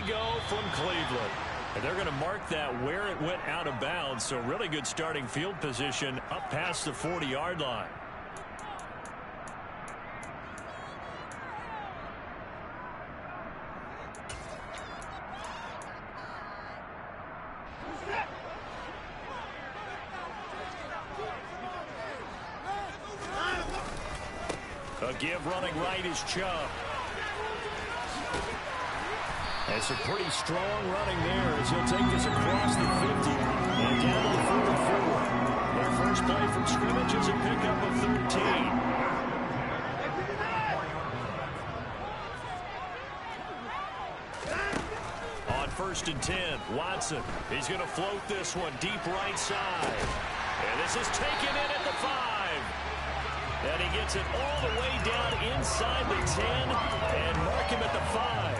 go from Cleveland. And they're going to mark that where it went out of bounds. So really good starting field position up past the 40-yard line. A give running right is Chubb. That's a pretty strong running there as he'll take this across the 50 and down to the 44. Their first play from scrimmage is a pickup of 13. On 1st and 10, Watson. He's going to float this one deep right side. And this is taken in at the 5. And he gets it all the way down inside the 10 and mark him at the 5.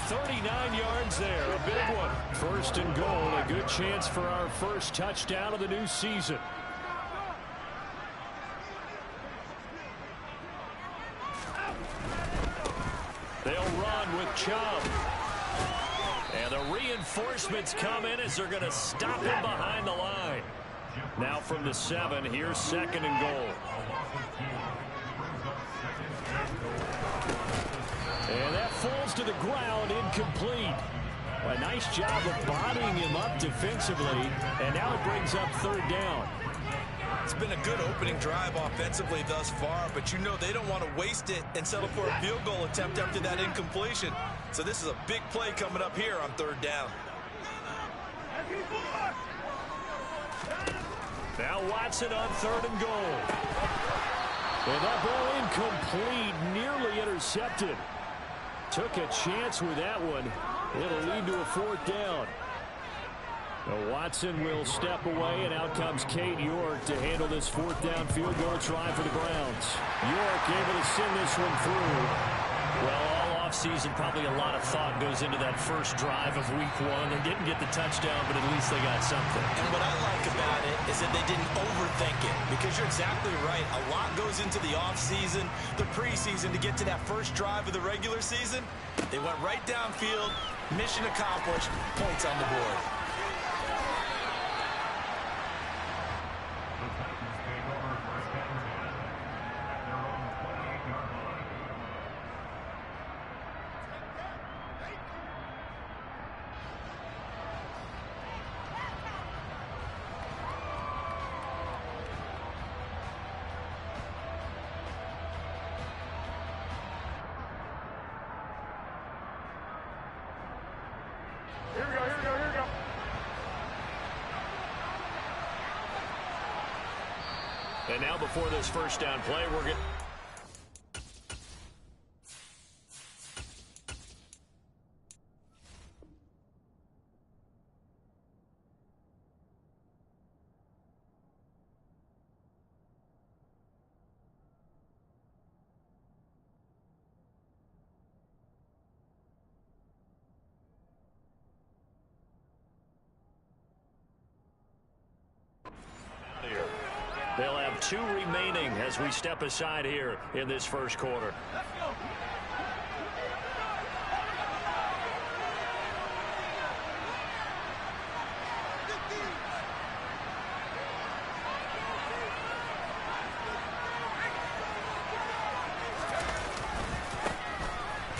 39 yards there, a big one. 1st and goal, a good chance for our first touchdown of the new season. They'll run with Chubb. And the reinforcements come in as they're going to stop him behind the line. Now from the 7, here's 2nd and goal. And that falls to the ground, incomplete. A nice job of bodying him up defensively, and now it brings up 3rd down. It's been a good opening drive offensively thus far, but you know they don't want to waste it and settle for a field goal attempt after that incompletion. So this is a big play coming up here on 3rd down. Now Watson on 3rd and goal. And that ball incomplete, nearly intercepted. Took a chance with that one. It'll lead to a 4th down. Now Watson will step away, and out comes Cade York to handle this 4th down field goal try for the Browns. York able to send this one through. Well, all offseason, probably a lot of thought goes into that first drive of week 1. They didn't get the touchdown, but at least they got something. And what I like about it is that they didn't overthink it, because you're exactly right. A lot goes into the offseason, the preseason, to get to that first drive of the regular season. They went right downfield, mission accomplished, points on the board. And now before this first down play, we're going They'll have 2 remaining as we step aside here in this first quarter.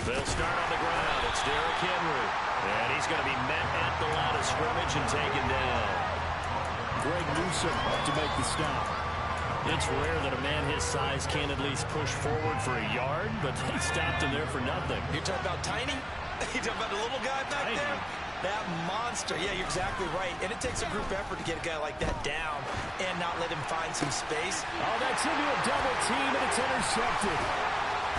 They'll start on the ground. It's Derrick Henry. And he's going to be met at the line of scrimmage and taken down. Greg Newsome up to make the stop. It's rare that a man his size can't at least push forward for a yard, but they stopped him there for nothing. You're talking about tiny? You're talking about the little guy back Tiny. there? That monster. Yeah, you're exactly right. And it takes a group effort to get a guy like that down and not let him find some space. Oh, that's into a double team, and it's intercepted.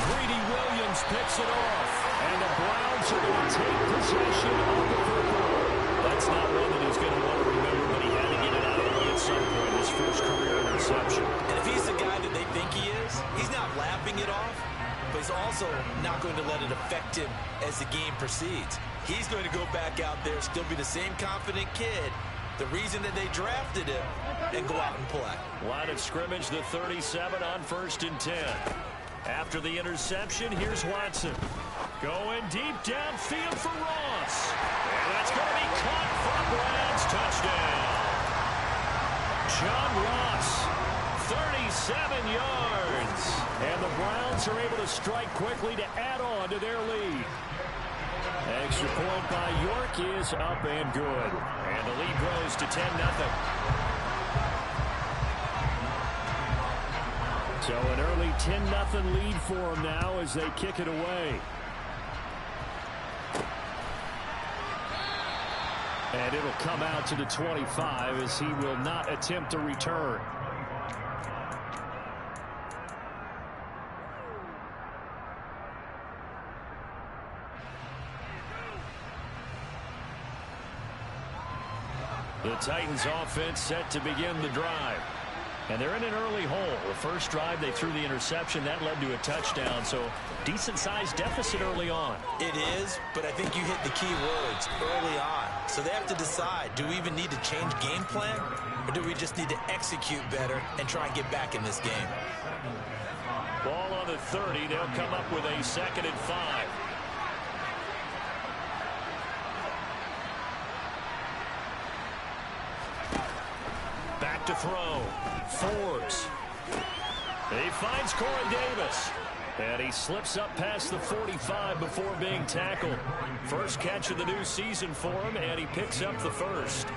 Greedy Williams picks it off, and the Browns are going to take possession of the football. That's not one that he's going to want to remember, but he had to get it out of the way at some point. His first career interception. And if he's the guy that they think he is, he's not laughing it off, but he's also not going to let it affect him as the game proceeds. He's going to go back out there, still be the same confident kid, the reason that they drafted him, and go out and play. Line of scrimmage, the 37 on 1st and 10. After the interception, here's Watson. Going deep downfield for Ross. And that's going to be caught for a Browns touchdown. John Ross, 37 yards. And the Browns are able to strike quickly to add on to their lead. Extra point by York is up and good. And the lead grows to 10-0. So an early 10-0 lead for them now as they kick it away. And it'll come out to the 25 as he will not attempt to return. The Titans offense set to begin the drive. And they're in an early hole. The first drive, they threw the interception. That led to a touchdown. So decent-sized deficit early on. It is, but I think you hit the key words early on. So they have to decide, do we even need to change game plan? Or do we just need to execute better and try and get back in this game? Ball on the 30. They'll come up with a 2nd and 5. Back to throw. Forbes. He finds Corey Davis. And he slips up past the 45 before being tackled. First catch of the new season for him, and he picks up the first.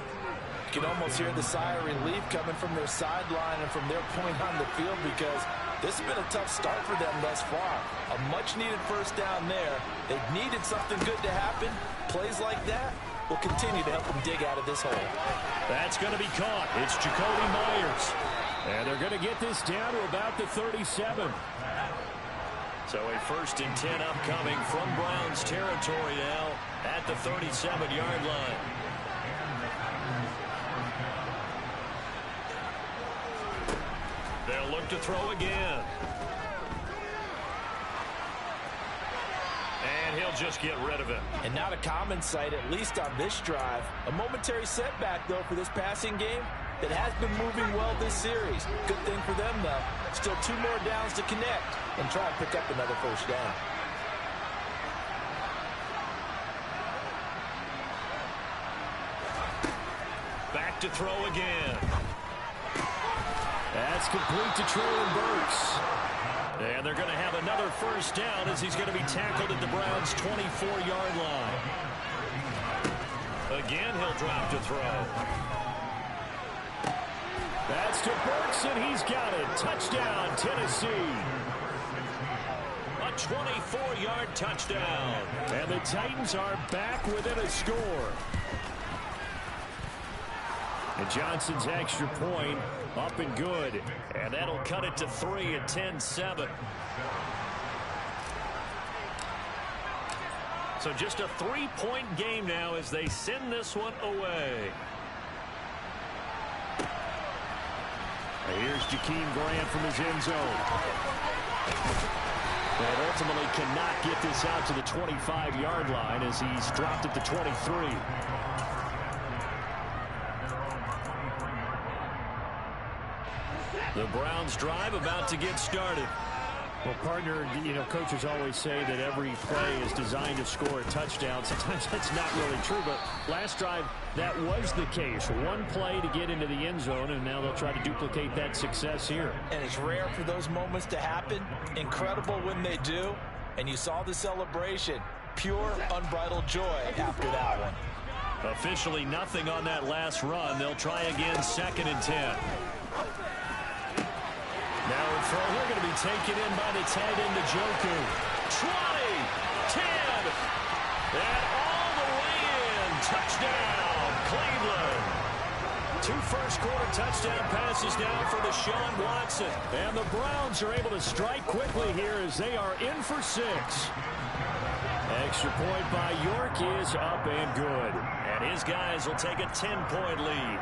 You can almost hear the sigh of relief coming from their sideline and from their point on the field, because this has been a tough start for them thus far. A much-needed first down there. They've needed something good to happen. Plays like that will continue to help them dig out of this hole. That's going to be caught. It's Jacoby Myers. And they're going to get this down to about the 37. So a 1st and 10 upcoming from Browns territory now at the 37-yard line. They'll look to throw again. And he'll just get rid of it. And not a common sight, at least on this drive. A momentary setback, though, for this passing game that has been moving well this series. Good thing for them, though. Still 2 more downs to connect and try and pick up another first down. Back to throw again. That's complete to Treylon Burks. And they're going to have another first down as he's going to be tackled at the Browns' 24-yard line. Again, he'll drop to throw. That's to Burks, and he's got it. Touchdown, Tennessee. A 24-yard touchdown. And the Titans are back within a score. And Johnson's extra point up and good. And that'll cut it to 3 at 10-7. So just a 3-point game now as they send this one away. And here's Jakeem Grant from his end zone. And ultimately cannot get this out to the 25-yard line as he's dropped at the 23. The Browns drive about to get started. Well, partner, you know, coaches always say that every play is designed to score a touchdown. Sometimes that's not really true, but last drive, that was the case. One play to get into the end zone, and now they'll try to duplicate that success here. And it's rare for those moments to happen. Incredible when they do. And you saw the celebration. Pure, unbridled joy after that one. Officially nothing on that last run. They'll try again, 2nd and 10. Now a throw here going to be taken in by the tight end, Njoku. 20, 10, and all the way in. Touchdown, Cleveland. 2 first-quarter touchdown passes now for Deshaun Watson. And the Browns are able to strike quickly here as they are in for 6. Extra point by York is up and good. And his guys will take a 10-point lead.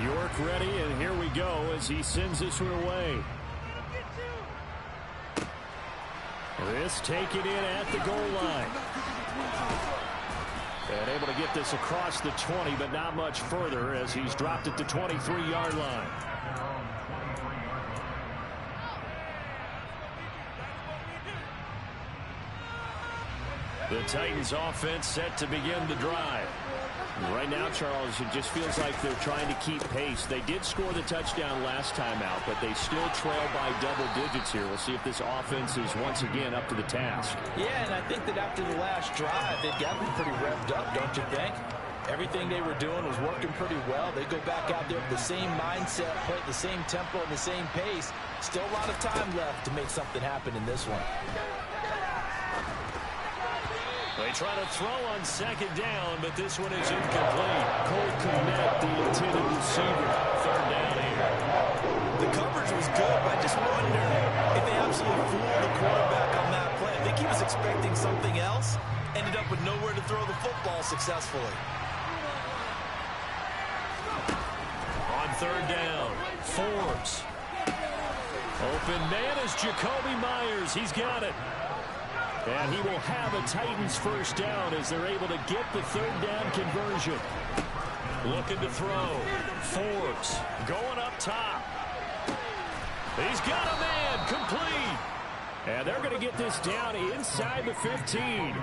York ready, and here we go as he sends this one away. This taken in at the goal line. And able to get this across the 20, but not much further as he's dropped at the 23-yard line. The Titans offense set to begin the drive. Right now, Charles, it just feels like they're trying to keep pace. They did score the touchdown last time out, but they still trail by double digits here. We'll see if this offense is once again up to the task. Yeah, and I think that after the last drive, they've got them pretty revved up, don't you think? Everything they were doing was working pretty well. They go back out there with the same mindset, play at the same tempo and the same pace. Still a lot of time left to make something happen in this one. They try to throw on second down, but this one is incomplete. Cole Kmet, the intended receiver. Third down here. The coverage was good, but I just wonder if they absolutely fooled the quarterback on that play. I think he was expecting something else. Ended up with nowhere to throw the football successfully. On third down, Forbes. Open man is Jakobi Meyers. He's got it. And he will have a Titans first down as they're able to get the third down conversion. Looking to throw. Forbes going up top. He's got a man complete. And they're going to get this down inside the 15.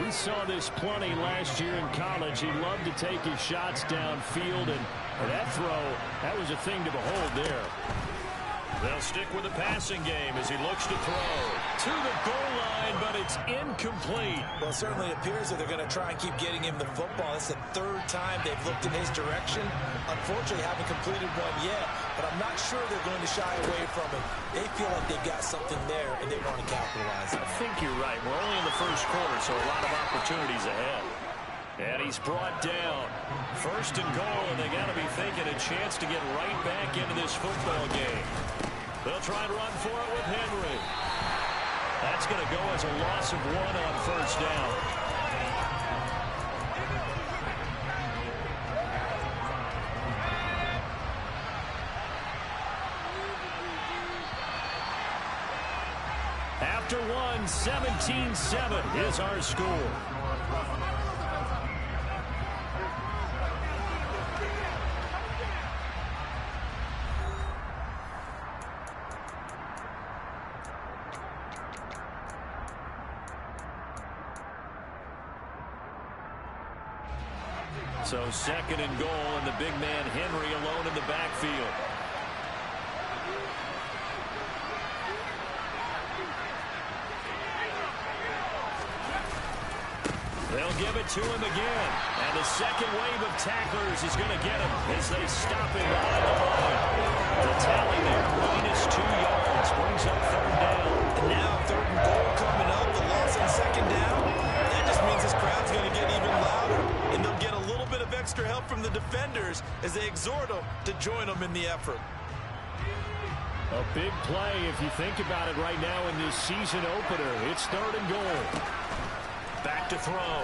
We saw this plenty last year in college. He loved to take his shots downfield, and that throw, that was a thing to behold there. They'll stick with the passing game as he looks to throw. To the goal line, but it's incomplete. Well, it certainly appears that they're going to try and keep getting him the football. It's the third time they've looked in his direction. Unfortunately, haven't completed one yet, but I'm not sure they're going to shy away from it. They feel like they've got something there, and they want to capitalize on it. I think you're right. We're only in the first quarter, so a lot of opportunities ahead. And he's brought down. First and goal, and they got to be thinking a chance to get right back into this football game. They'll try and run for it with Henry. That's going to go as a loss of 1 on first down. After 1, 17-7 is our score. So second and goal, and the big man Henry alone in the backfield. They'll give it to him again. And the second wave of tacklers is going to get him as they stop him behind the line. The tally there, -2 yards, brings up third down. And now third and goal coming up, the loss on second down. That just means this crowd's going to get even louder. And they'll get a little bit of extra help from the defenders as they exhort them to join them in the effort. A big play if you think about it right now in this season opener. It's third and goal. Back to throw.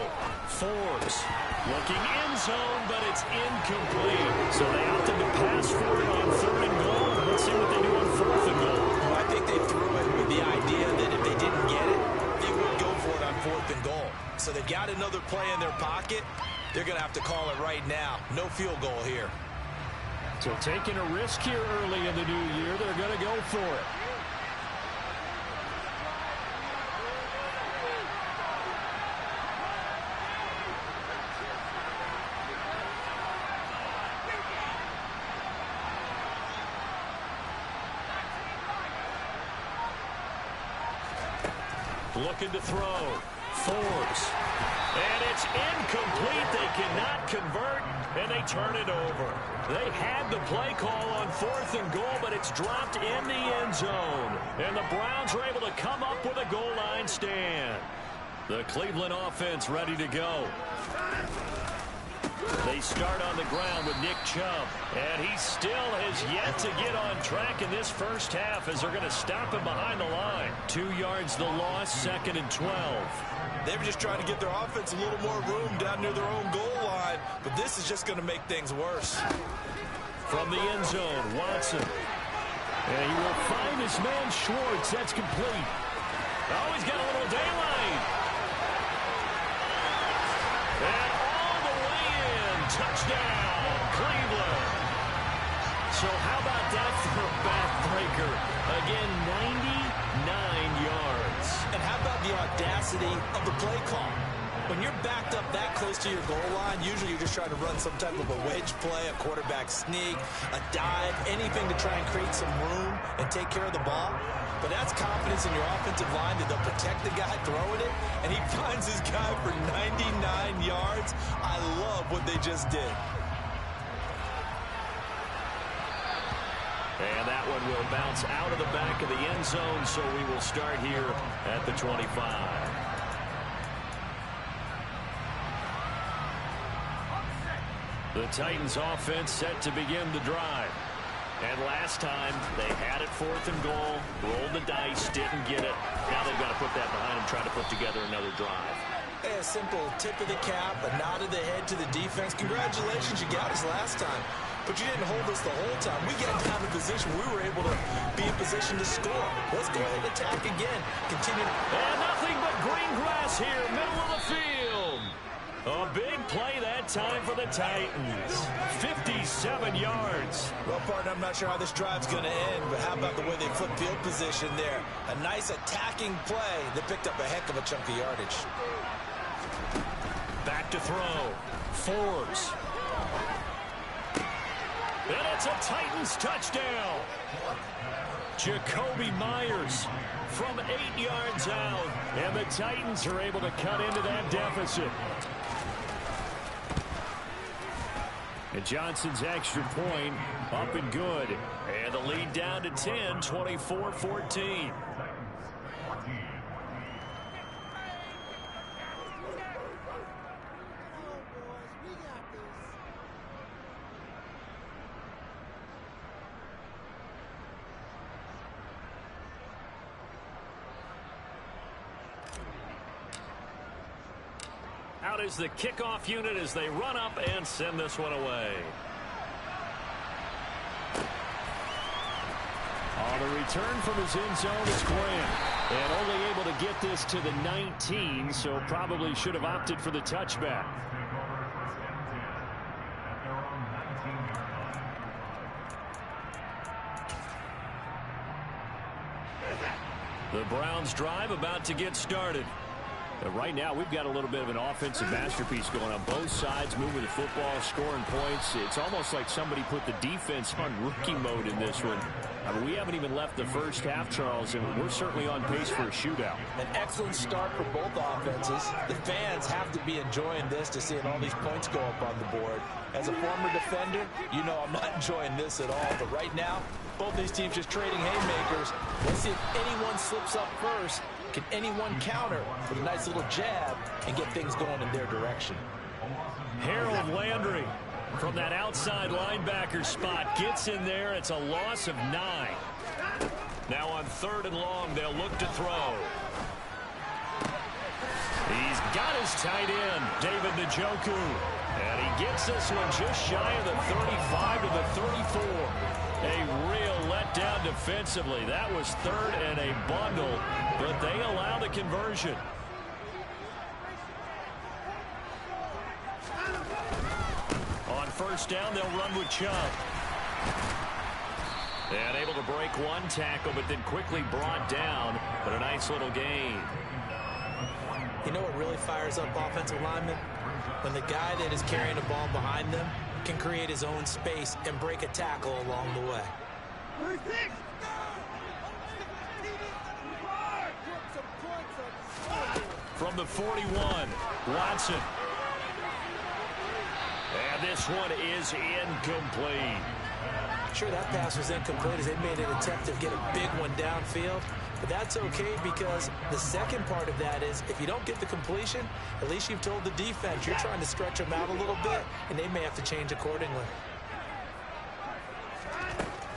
Forbes looking end zone, but it's incomplete. So they opted to pass for it on third and goal. Let's see what they do on fourth and goal. Well, I think they threw it with the idea that if they didn't get it, they would go for it on fourth and goal. So they've got another play in their pocket. They're going to have to call it right now. No field goal here. So taking a risk here early in the new year, they're going to go for it. Looking to throw. Forbes. And it's incomplete. They cannot convert, and they turn it over. They had the play call on fourth and goal, but it's dropped in the end zone. And the Browns are able to come up with a goal line stand. The Cleveland offense ready to go. They start on the ground with Nick Chubb, and he still has yet to get on track in this first half as they're going to stop him behind the line. 2 yards the loss, second and 12. They were just trying to give their offense a little more room down near their own goal line, but this is just going to make things worse. From the end zone, Watson. And he will find his man Schwartz. That's complete. Oh, he's got a little daylight. And all the way in. Touchdown, Cleveland. So how about that for a backbreaker? Again, 99 yards. And how about the audacity intensity of the play call. When you're backed up that close to your goal line, usually you're just trying to run some type of a wedge play, a quarterback sneak, a dive, anything to try and create some room and take care of the ball. But that's confidence in your offensive line that they'll protect the guy throwing it, and he finds his guy for 99 yards. I love what they just did. And that one will bounce out of the back of the end zone, so we will start here at the 25. The Titans offense set to begin the drive. And last time, they had it 4th and goal, rolled the dice, didn't get it. Now they've got to put that behind them, try to put together another drive. A simple tip of the cap, a nod of the head to the defense. Congratulations, you got us last time. But you didn't hold us the whole time. We got down to position. We were able to be in position to score. Let's go ahead and attack again. Continue. And nothing but green grass here, middle of the field. A big play that time for the Titans. 57 yards. Well, partner, I'm not sure how this drive's going to end, but how about the way they flip field position there? A nice attacking play that picked up a heck of a chunk of yardage. Back to throw. Forbes. And it's a Titans touchdown. Jakobi Meyers from 8 yards out. And the Titans are able to cut into that deficit. And Johnson's extra point up and good. And the lead down to 10, 24-14. Out is the kickoff unit as they run up and send this one away. On the return from his end zone is Graham. And only able to get this to the 19, so probably should have opted for the touchback. The Browns drive about to get started. Right now, we've got a little bit of an offensive masterpiece going on both sides, moving the football, scoring points. It's almost like somebody put the defense on rookie mode in this one. I mean, we haven't even left the first half, Charles, and we're certainly on pace for a shootout. An excellent start for both offenses. The fans have to be enjoying this to seeing all these points go up on the board. As a former defender, you know I'm not enjoying this at all. But right now, both these teams just trading haymakers. Let's see if anyone slips up first. Can anyone counter with a nice little jab and get things going in their direction? Harold Landry from that outside linebacker spot gets in there. It's a loss of 9. Now on 3rd and long, they'll look to throw. He's got his tight end, David Njoku. And he gets this one just shy of the 35 to the 34. A real letdown defensively. That was 3rd and a bundle, but they allow the conversion. On 1st down, they'll run with Chubb. And able to break one tackle, but then quickly brought down. But a nice little gain. You know what really fires up offensive linemen? When the guy that is carrying the ball behind them can create his own space and break a tackle along the way. From the 41, Watson. And this one is incomplete. Sure, that pass was incomplete as they made an attempt to get a big one downfield. But that's okay because the second part of that is if you don't get the completion, at least you've told the defense you're trying to stretch them out a little bit, and they may have to change accordingly.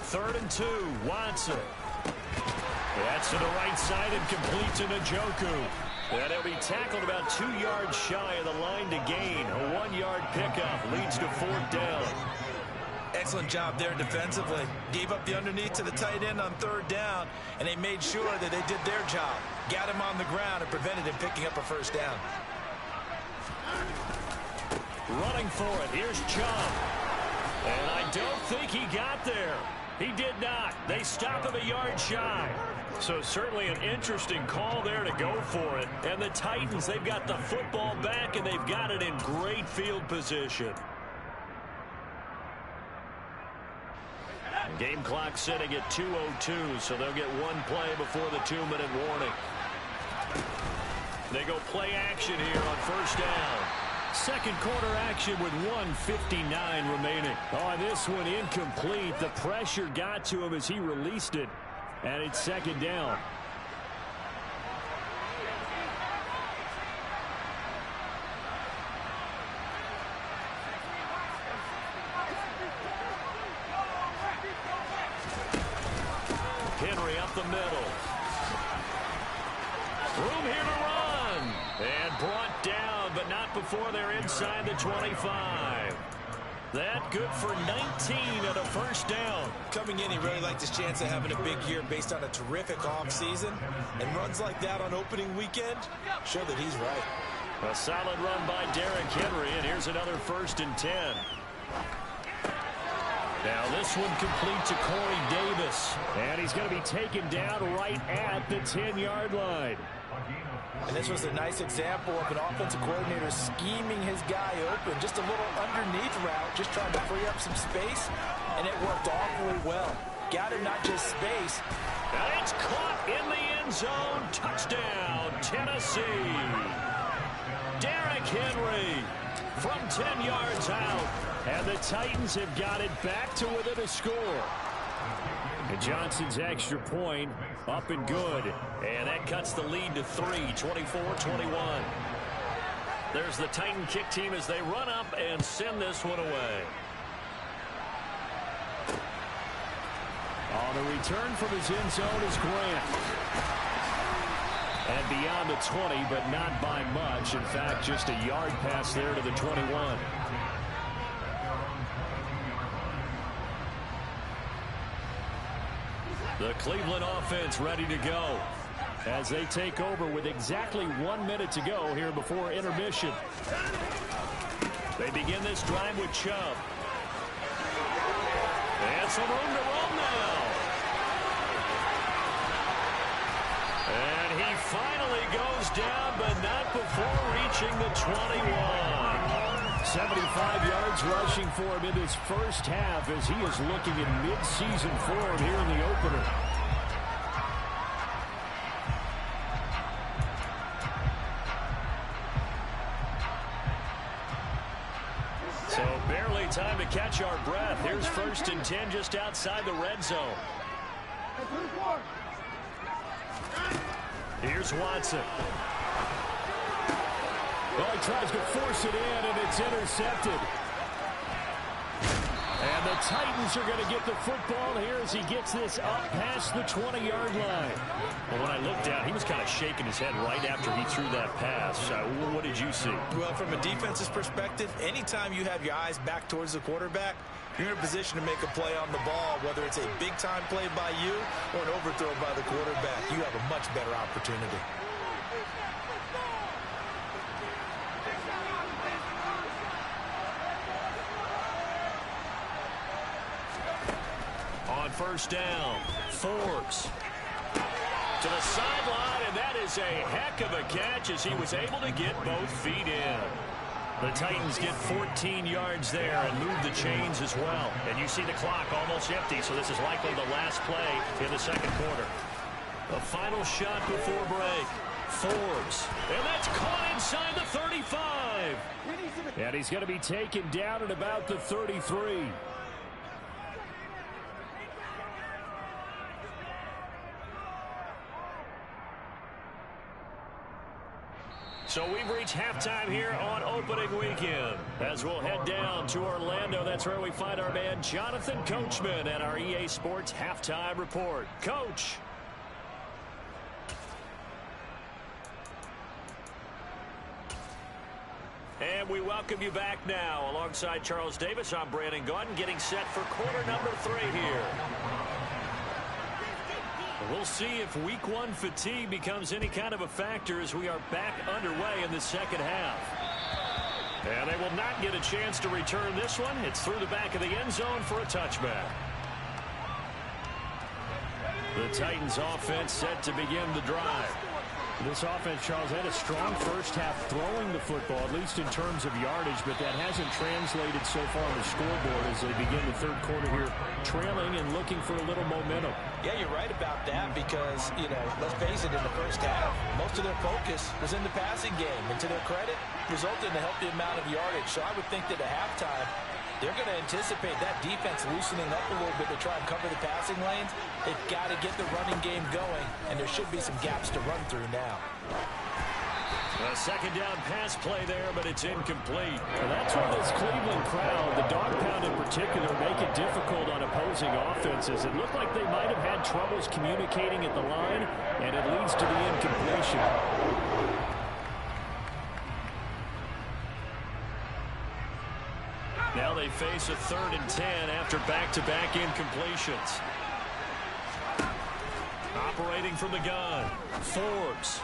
3rd and 2, Watson. That's to the right side and complete to Njoku. And he'll be tackled about 2 yards shy of the line to gain. A 1-yard pickup leads to 4th down. Excellent job there defensively. Gave up the underneath to the tight end on 3rd down, and they made sure that they did their job. Got him on the ground and prevented him picking up a 1st down. Running for it. Here's Chubb. And I don't think he got there. He did not. They stop him a yard shy. So certainly an interesting call there to go for it. And the Titans, they've got the football back, and they've got it in great field position. Game clock sitting at 2:02, so they'll get one play before the 2-minute warning. They go play action here on first down. Second quarter action with 1:59 remaining. Oh, this one incomplete. The pressure got to him as he released it, and it's second down. Henry up the middle. Room here to run. And brought down, but not before they're inside the 25. That good for 19 at a first down. Coming in, he really liked his chance of having a big year based on a terrific offseason. And runs like that on opening weekend show that he's right. A solid run by Derrick Henry, and here's another 1st and 10. Now this one complete to Corey Davis. And he's going to be taken down right at the 10-yard line. And this was a nice example of an offensive coordinator scheming his guy open. Just a little underneath route, just trying to free up some space, and it worked awfully well. Got him not just space. And it's caught in the end zone. Touchdown, Tennessee. Derrick Henry from 10 yards out. And the Titans have got it back to within a score. And Johnson's extra point up and good. And that cuts the lead to 3, 24-21. There's the Titan kick team as they run up and send this one away. On the return from his end zone is Grant. And beyond the 20, but not by much. In fact, just a yard pass there to the 21. The Cleveland offense ready to go as they take over with exactly 1 minute to go here before intermission. They begin this drive with Chubb. And some room to run now. And he finally goes down, but not before reaching the 21. 75 yards rushing for him in his first half as he is looking in mid-season form here in the opener. So barely time to catch our breath. Here's 1st and 10 just outside the red zone. Here's Watson. Well, he tries to force it in, and it's intercepted. And the Titans are going to get the football here as he gets this up past the 20-yard line. Well, when I looked down, he was kind of shaking his head right after he threw that pass. What did you see? Well, from a defense's perspective, anytime you have your eyes back towards the quarterback, you're in a position to make a play on the ball, whether it's a big-time play by you or an overthrow by the quarterback. You have a much better opportunity. On first down, Forbes to the sideline, and that is a heck of a catch as he was able to get both feet in. The Titans get 14 yards there and move the chains as well. And you see the clock almost empty, so this is likely the last play in the second quarter. The final shot before break. Forbes, and that's caught inside the 35. And he's going to be taken down at about the 33. So we've reached halftime here on opening weekend. As we'll head down to Orlando, that's where we find our man Jonathan Coachman at our EA Sports Halftime Report. Coach. And we welcome you back now. Alongside Charles Davis, I'm Brandon Gaudin, getting set for quarter number 3 here. We'll see if week 1 fatigue becomes any kind of a factor as we are back underway in the second half. And they will not get a chance to return this one. It's through the back of the end zone for a touchback. The Titans offense set to begin the drive. This offense, Charles, had a strong first half throwing the football, at least in terms of yardage, but that hasn't translated so far on the scoreboard as they begin the third quarter here, trailing and looking for a little momentum. Yeah, you're right about that because, let's face it, in the first half, most of their focus was in the passing game. And to their credit, resulted in a healthy amount of yardage. So I would think that at halftime, they're going to anticipate that defense loosening up a little bit to try and cover the passing lanes. They've got to get the running game going, and there should be some gaps to run through now. A second down pass play there, but it's incomplete. Well, that's where this Cleveland crowd, the dog pound in particular, make it difficult on opposing offenses. It looked like they might have had troubles communicating at the line, and it leads to the incompletion. Now they face a 3rd and 10 after back-to-back incompletions. Operating from the gun, Forbes.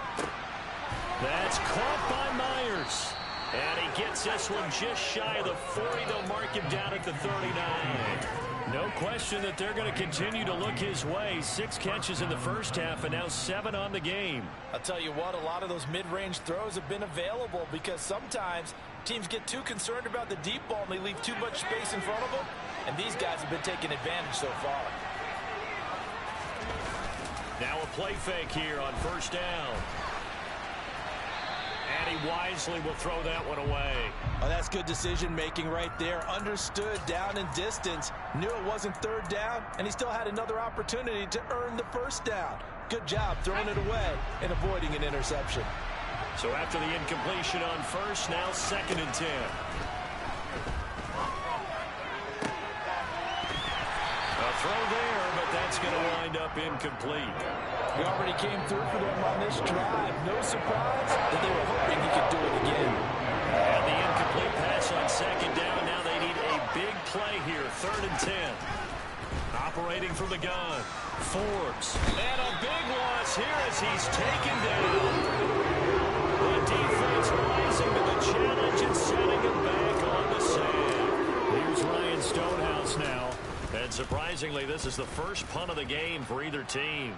That's caught by Myers. And he gets this one just shy of the 40. They'll mark him down at the 39. No question that they're going to continue to look his way. 6 catches in the first half and now 7 on the game. I'll tell you what, a lot of those mid-range throws have been available because sometimes teams get too concerned about the deep ball and they leave too much space in front of them. And these guys have been taking advantage so far. Now a play fake here on first down. And he wisely will throw that one away. Oh, that's good decision-making right there. Understood down and distance. Knew it wasn't 3rd down, and he still had another opportunity to earn the first down. Good job throwing it away and avoiding an interception. So after the incompletion on first, now 2nd and 10. A throw there, but that's going to wind up incomplete. He already came through for them on this drive. No surprise that they were hoping he could do it again. And the incomplete pass on 2nd down. Now they need a big play here. 3rd and 10. Operating from the gun. Forbes. And a big loss here as he's taken down. The defense rising to the challenge and setting him back on the sand. Here's Ryan Stonehouse now. And surprisingly, this is the first punt of the game for either team.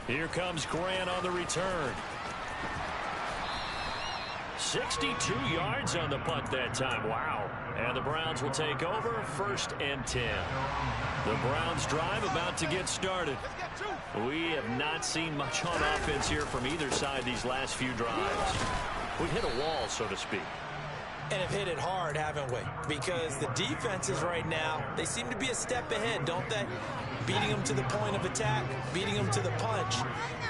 Here comes Grant on the return. 62 yards on the punt that time. Wow. And the Browns will take over 1st and 10. The Browns drive about to get started. We have not seen much on offense here from either side these last few drives. We hit a wall, so to speak. And have hit it hard, haven't we? Because the defenses right now, they seem to be a step ahead, don't they? Beating them to the point of attack, beating them to the punch.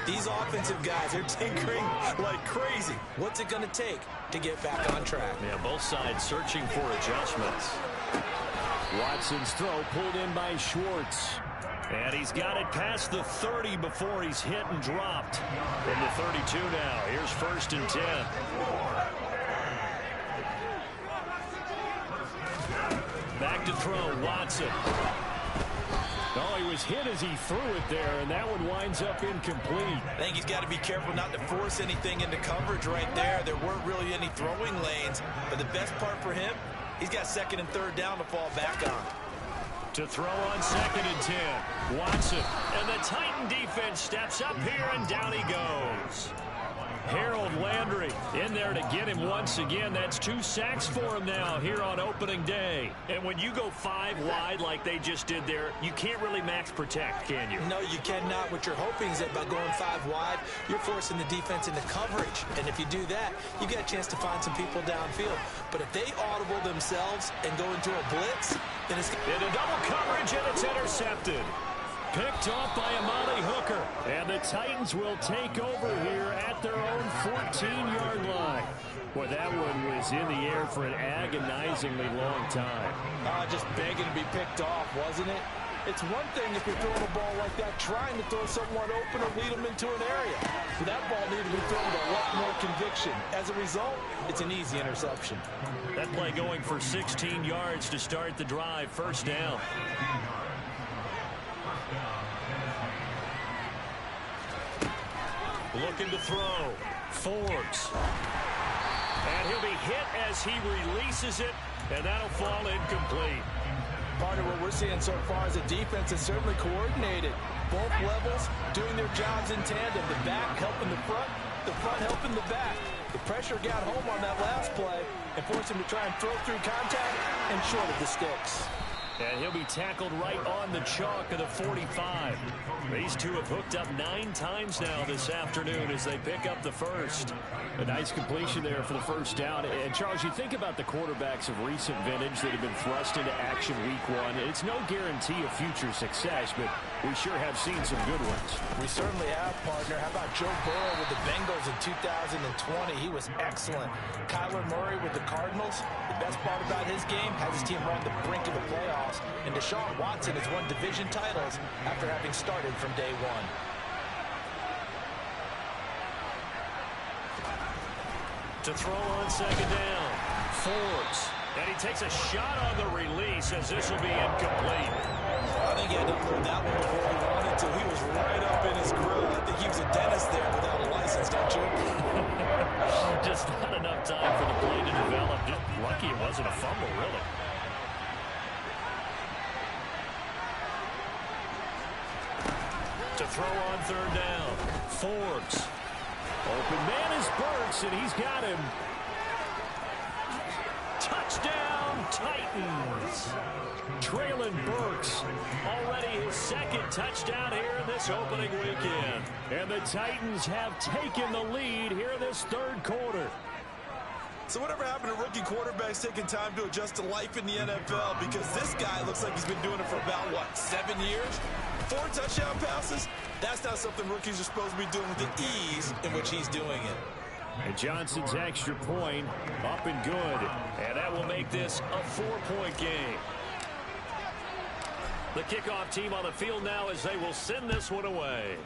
These offensive guys are tinkering like crazy. What's it going to take to get back on track? Yeah, both sides searching for adjustments. Watson's throw pulled in by Schwartz. And he's got it past the 30 before he's hit and dropped. From the 32 now. Here's 1st and 10. Back to throw, Watson. Oh, he was hit as he threw it there, and that one winds up incomplete. I think he's got to be careful not to force anything into coverage right there. There weren't really any throwing lanes, but the best part for him, he's got 2nd and 3rd down to fall back on. To throw on 2nd and 10. Watson. And the Titan defense steps up here, and down he goes. Harold Landry in there to get him once again. That's 2 sacks for him now here on opening day. And when you go 5 wide like they just did there, you can't really max protect, can you? No, you cannot. What you're hoping is that by going 5 wide, you're forcing the defense into coverage. And if you do that, you get a chance to find some people downfield. But if they audible themselves and go into a blitz, then it's into double coverage, and it's intercepted. Picked off by Amani Hooker. And the Titans will take over here at their own 14-yard line. Boy, that one was in the air for an agonizingly long time. Just begging to be picked off, wasn't it? It's one thing if you're throwing a ball like that, trying to throw someone open or lead them into an area. But that ball needed to be thrown with a lot more conviction. As a result, it's an easy interception. That play going for 16 yards to start the drive. 1st down. Looking to throw. Forbes. And he'll be hit as he releases it, and that'll fall incomplete. Partner, what we're seeing so far is the defense is certainly coordinated. Both levels doing their jobs in tandem. The back helping the front helping the back. The pressure got home on that last play and forced him to try and throw through contact and short of the sticks. And he'll be tackled right on the chalk of the 45. These two have hooked up 9 times now this afternoon as they pick up the first. A nice completion there for the first down. And, Charles, you think about the quarterbacks of recent vintage that have been thrust into action week 1. It's no guarantee of future success, but we sure have seen some good ones. We certainly have, partner. How about Joe Burrow with the Bengals in 2020? He was excellent. Kyler Murray with the Cardinals. The best part about his game has his team run the brink of the playoffs. And Deshaun Watson has won division titles after having started from day 1. To throw on second down, Forbes. And he takes a shot on the release as this will be incomplete. I think he had to upload that one before he wanted to. He was right up in his grill. I think he was a dentist there without a license, don't you? Just not enough time for the play to develop. Just lucky it wasn't a fumble, really. To throw on third down, Forbes. Open man is Burks, and he's got him. Touchdown, Titans. Traylon Burks, already his second touchdown here in this opening weekend. And the Titans have taken the lead here in this third quarter. So whatever happened to rookie quarterbacks taking time to adjust to life in the NFL? Because this guy looks like he's been doing it for about, 7 years? 4 touchdown passes? That's not something rookies are supposed to be doing with the ease in which he's doing it. And Johnson's extra point up and good. And that will make this a 4-point game. The kickoff team on the field now as they will send this one away.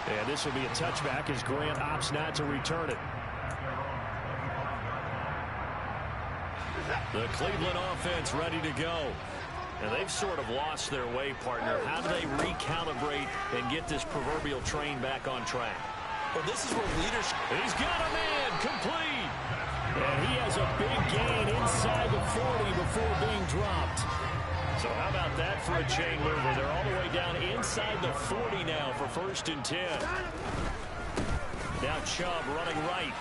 And this will be a touchback as Grant opts not to return it. The Cleveland offense ready to go. And they've sort of lost their way, partner. How do they recalibrate and get this proverbial train back on track? Well, this is where leadership... He's got a man complete. And he has a big gain inside the 40 before being dropped. So how about that for a chain mover? They're all the way down inside the 40 now for 1st and 10. Now Chubb running right.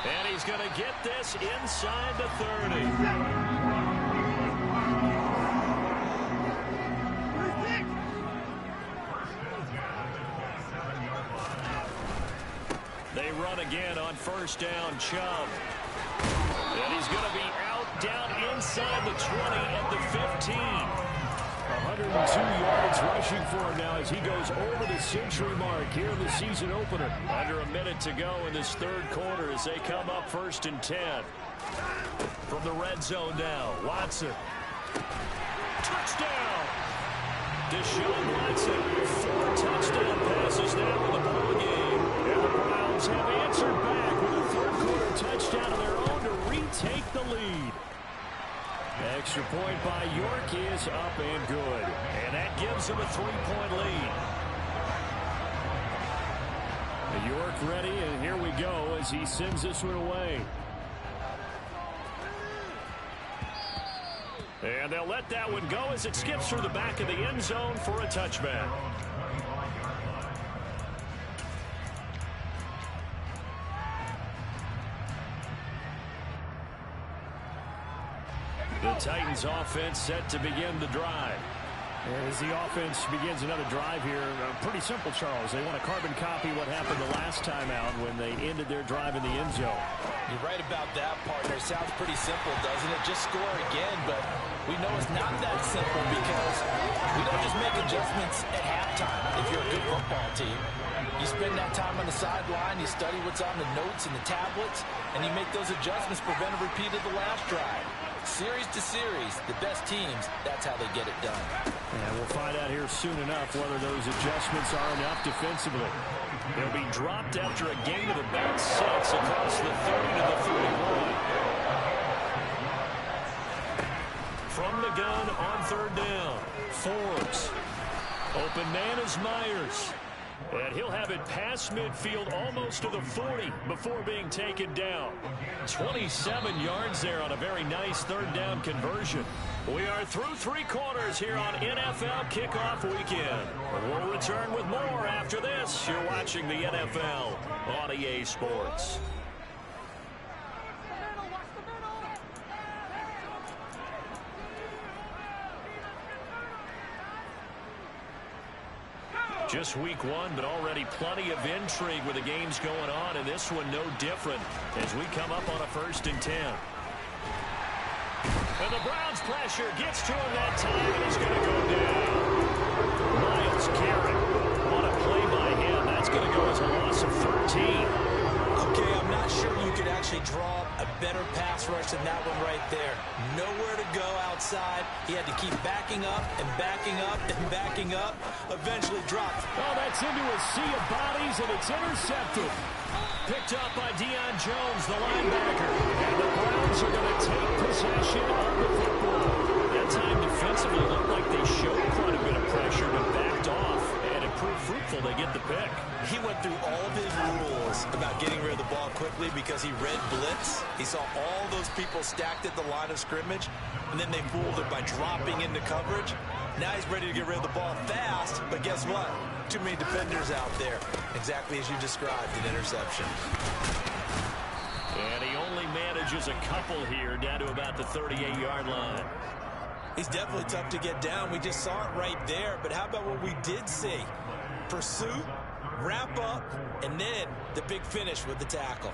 And he's going to get this inside the 30. They run again on 1st down, Chubb. And he's going to be out down inside the 20 at the 15. 102 yards rushing for him now as he goes over the century mark here in the season opener. Under a minute to go in this third quarter as they come up 1st and 10. From the red zone now, Watson. Touchdown! Deshaun Watson, 4 touchdown passes now in the ball game. And the Browns have answered back with a third quarter touchdown of their own to retake the lead. Extra point by York is up and good. And that gives them a 3-point lead. York ready, and here we go as he sends this one away. And they'll let that one go as it skips through the back of the end zone for a touchback. The Titans offense set to begin the drive. As the offense begins another drive here, pretty simple, Charles. They want to carbon copy what happened the last time out when they ended their drive in the end zone. You're right about that, partner. Sounds pretty simple, doesn't it? Just score again, but we know it's not that simple because we don't just make adjustments at halftime if you're a good football team. You spend that time on the sideline, you study what's on the notes and the tablets, and you make those adjustments, prevent a repeat of the last drive. Series to series, the best teams, that's how they get it done. And we'll find out here soon enough whether those adjustments are enough defensively. They'll be dropped after a gain of about 6 across the 30 to the 31. From the gun on 3rd down, Forbes. Open man is Myers. And he'll have it past midfield almost to the 40 before being taken down. 27 yards there on a very nice third down conversion. We are through three quarters here on NFL Kickoff Weekend. We'll return with more after this. You're watching the NFL on EA Sports. Just week one, but already plenty of intrigue with the games going on, and this one no different as we come up on a 1st and 10. And the Browns pressure gets to him that time, and he's going to go down. Myles Garrett, what a play by him. That's going to go as a loss of 13. Okay, I'm not sure you could actually draw a better pass rush than that one right there. Nowhere to go outside. He had to keep backing up and backing up and backing up. Eventually dropped. Oh, that's into a sea of bodies, and it's intercepted. Picked up by Deion Jones, the linebacker. And the Browns are going to take possession of the football. That time defensively looked like they showed quite a bit of pressure, but backed off. And it proved fruitful. They get the pick. He went through all of his rules about getting rid of the ball quickly because he read blitz. He saw all those people stacked at the line of scrimmage, and then they fooled him by dropping into coverage. Now he's ready to get rid of the ball fast, but guess what? Too many defenders out there. Exactly as you described, an interception. And he only manages a couple here down to about the 38-yard line. He's definitely tough to get down. We just saw it right there, but how about what we did see? Pursuit, wrap up, and then the big finish with the tackle.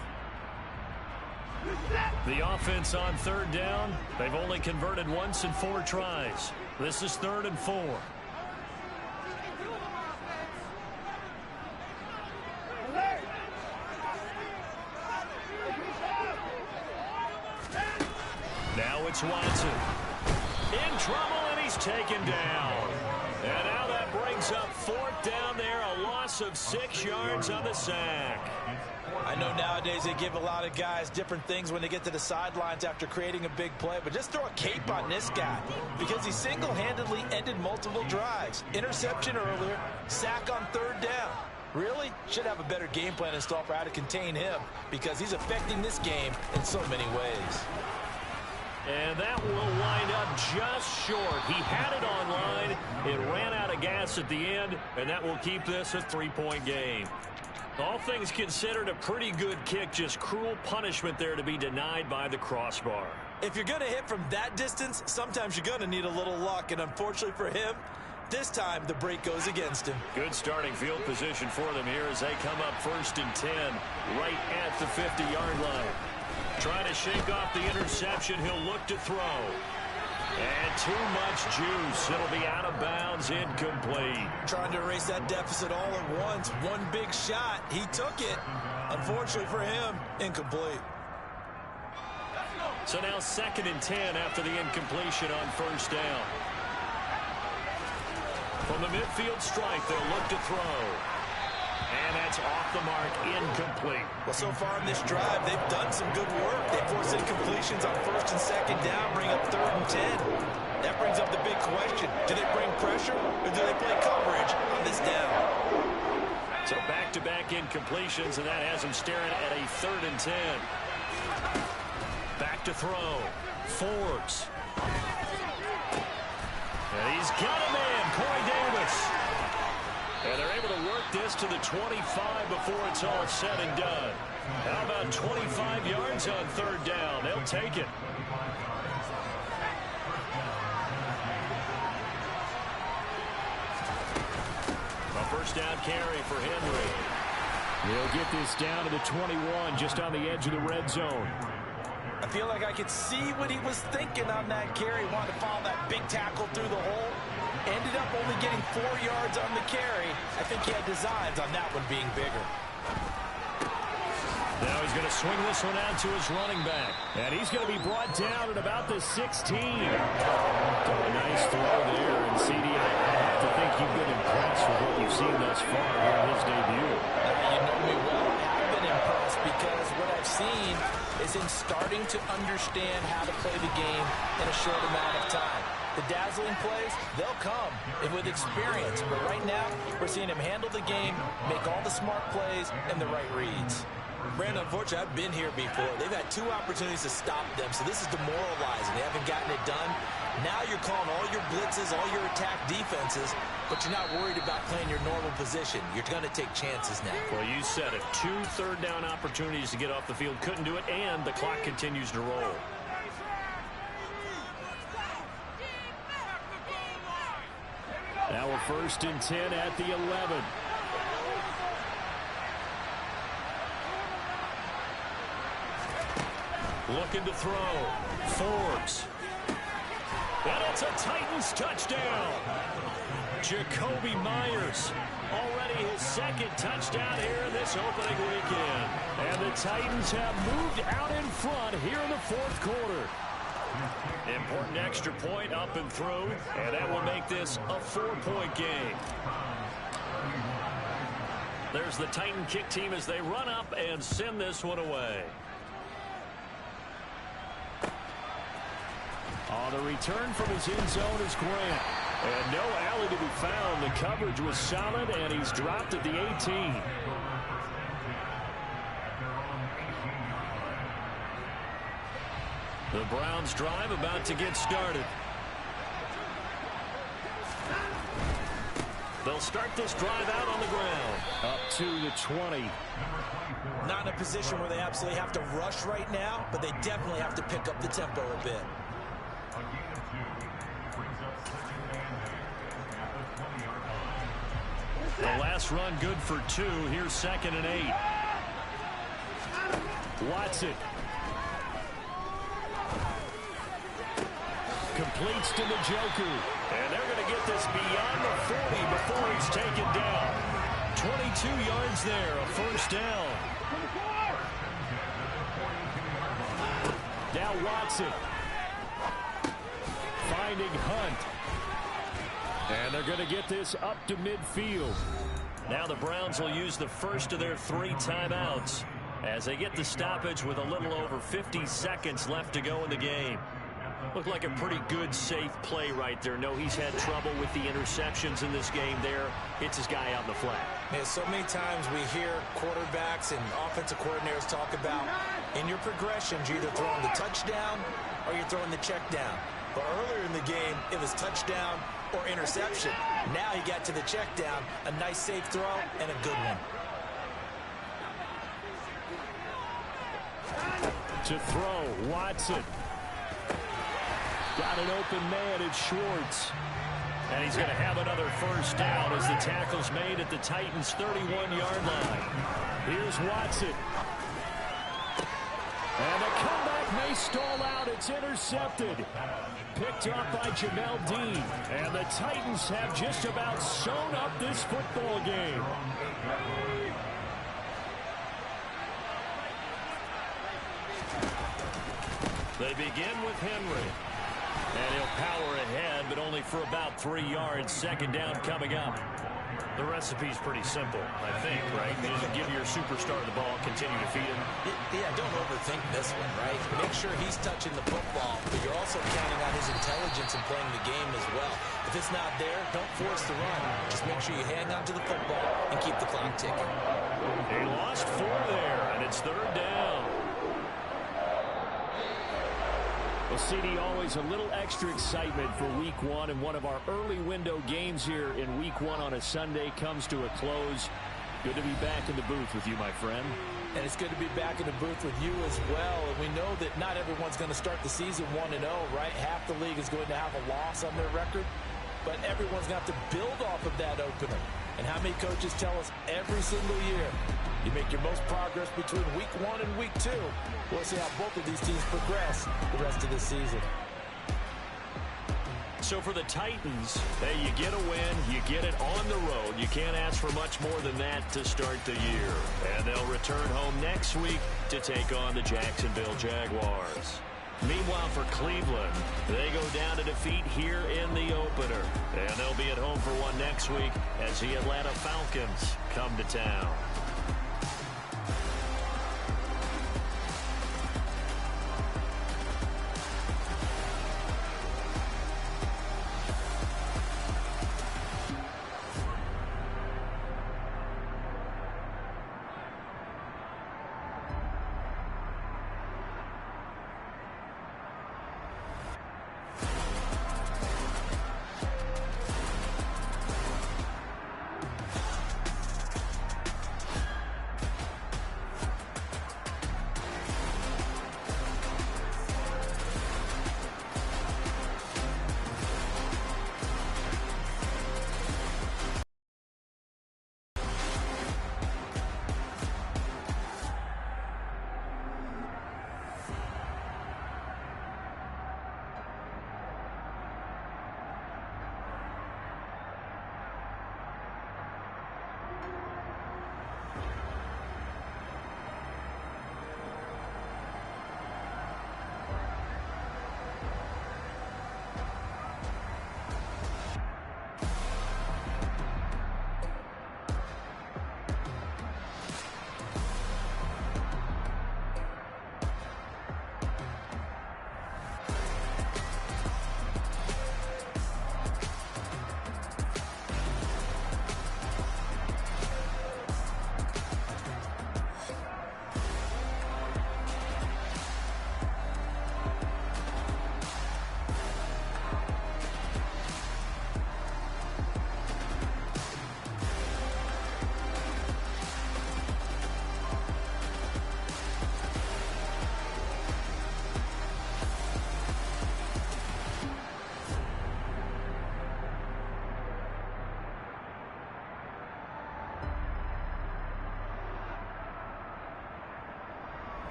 The offense on 3rd down. They've only converted once in 4 tries. This is 3rd and 4. Now it's Watson. In trouble, and he's taken down. And now that brings up 4th down there, a loss of 6 yards on the sack. I know nowadays they give a lot of guys different things when they get to the sidelines after creating a big play, but just throw a cape on this guy because he single-handedly ended multiple drives. Interception earlier, sack on 3rd down. Really? Should have a better game plan installed for how to contain him because he's affecting this game in so many ways. And that will wind up just short. He had it online. It ran out of gas at the end, and that will keep this a 3-point game. All things considered, a pretty good kick, just cruel punishment there to be denied by the crossbar. If you're going to hit from that distance, sometimes you're going to need a little luck, and unfortunately for him, this time the break goes against him. Good starting field position for them here as they come up 1st and 10 right at the 50-yard line. Trying to shake off the interception, he'll look to throw. And too much juice. It'll be out of bounds, incomplete. Trying to erase that deficit all at once. One big shot. He took it. Unfortunately for him, incomplete. So now 2nd and 10 after the incompletion on 1st down. From the midfield strike, they'll look to throw. And that's off the mark, incomplete. Well, so far in this drive, they've done some good work. They forced incompletions on 1st and 2nd down, bring up 3rd and 10. That brings up the big question. Do they bring pressure or do they play coverage on this down? So back-to-back incompletions, and that has them staring at a 3rd and 10. Back to throw. Forbes. And he's got a man, Corey Davis. And they're able to work this to the 25 before it's all said and done. How about 25 yards on 3rd down? They'll take it. A 1st down carry for Henry. They'll get this down to the 21, just on the edge of the red zone. I feel like I could see what he was thinking on that carry. Wanted to follow that big tackle through the hole. Ended up only getting 4 yards on the carry. I think he had designs on that one being bigger. Now he's going to swing this one out to his running back. And he's going to be brought down at about the 16. A nice throw there. And CD, I have to think you've been impressed with what you've seen thus far here in his debut. You know me well. I've been impressed because what I've seen is him starting to understand how to play the game in a short amount of time. The dazzling plays, they'll come with experience. But right now, we're seeing him handle the game, make all the smart plays, and the right reads. Brandon, unfortunately, I've been here before. They've had 2 opportunities to stop them, so this is demoralizing. They haven't gotten it done. Now you're calling all your blitzes, all your attack defenses, but you're not worried about playing your normal position. You're going to take chances now. Well, you said it. 2 third-down opportunities to get off the field. Couldn't do it, and the clock continues to roll. Now we're 1st and 10 at the 11. Looking to throw. Forbes. And it's a Titans touchdown. Jakobi Meyers. Already his 2nd touchdown here in this opening weekend. And the Titans have moved out in front here in the 4th quarter. Important extra point up and through. And that will make this a 4-point game. There's the Titan kick team as they run up and send this one away. On the return from his end zone is Grant. And no alley to be found. The coverage was solid, and he's dropped at the 18. The Browns drive about to get started. They'll start this drive out on the ground. Up to the 20. Not in a position where they absolutely have to rush right now, but they definitely have to pick up the tempo a bit. The last run good for 2. Here's 2nd and 8. Watson. Completes to Njoku. And they're going to get this beyond the 40 before he's taken down. 22 yards there, a 1st down. Now Watson. Finding Hunt. And they're going to get this up to midfield. Now the Browns will use the first of their 3 timeouts as they get the stoppage with a little over 50 seconds left to go in the game. Looked like a pretty good, safe play right there. No, he's had trouble with the interceptions in this game there. Hits his guy out in the flat. Man, so many times we hear quarterbacks and offensive coordinators talk about in your progressions, you're either throwing the touchdown or you're throwing the check down. But earlier in the game, it was touchdown or interception. Now he got to the check down, a nice safe throw, and a good one. To throw, Watson. Got an open man, it's Schwartz. And he's going to have another 1st down as the tackle's made at the Titans' 31-yard line. Here's Watson. And the comeback may stall out. It's intercepted. Picked up by Jamel Dean. And the Titans have just about sewn up this football game. They begin with Henry. And he'll power ahead, but only for about 3 yards. 2nd down coming up. The recipe's pretty simple, I think, right? You just give your superstar the ball, continue to feed him. Yeah, don't overthink this one, right? Make sure he's touching the football, but you're also counting on his intelligence in playing the game as well. If it's not there, don't force the run. Just make sure you hang on to the football and keep the clock ticking. He lost 4 there, and it's 3rd down. Well, CD, always a little extra excitement for Week 1, and one of our early window games here in Week 1 on a Sunday comes to a close. Good to be back in the booth with you, my friend. And it's good to be back in the booth with you as well. And we know that not everyone's going to start the season 1-0, right? Half the league is going to have a loss on their record, but everyone's going to have to build off of that opener. And how many coaches tell us every single year, you make your most progress between Week 1 and Week 2. We'll see how both of these teams progress the rest of this season. So for the Titans, hey, you get a win, you get it on the road. You can't ask for much more than that to start the year. And they'll return home next week to take on the Jacksonville Jaguars. Meanwhile, for Cleveland, they go down to defeat here in the opener. And they'll be at home for one next week as the Atlanta Falcons come to town.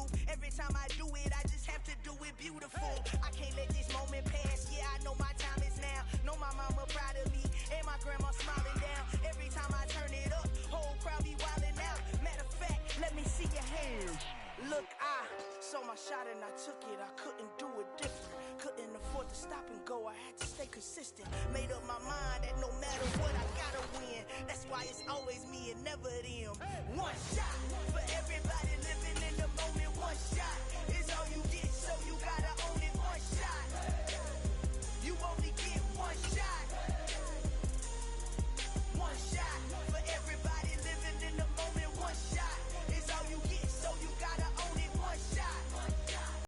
move. Every time I do it, I just have to do it beautiful. I can't let this moment pass. Yeah, I know my time is now. Know my mama proud of me, and my grandma smiling down. Every time I turn it up, whole crowd be wildin' out. Matter of fact, let me see your hands. Look, I saw my shot and I took it. I couldn't do it different. Couldn't afford to stop and go. I had to stay consistent. Made up my mind that no matter what, I gotta win. That's why it's always me and never them. One shot for everybody living in the moment. One shot.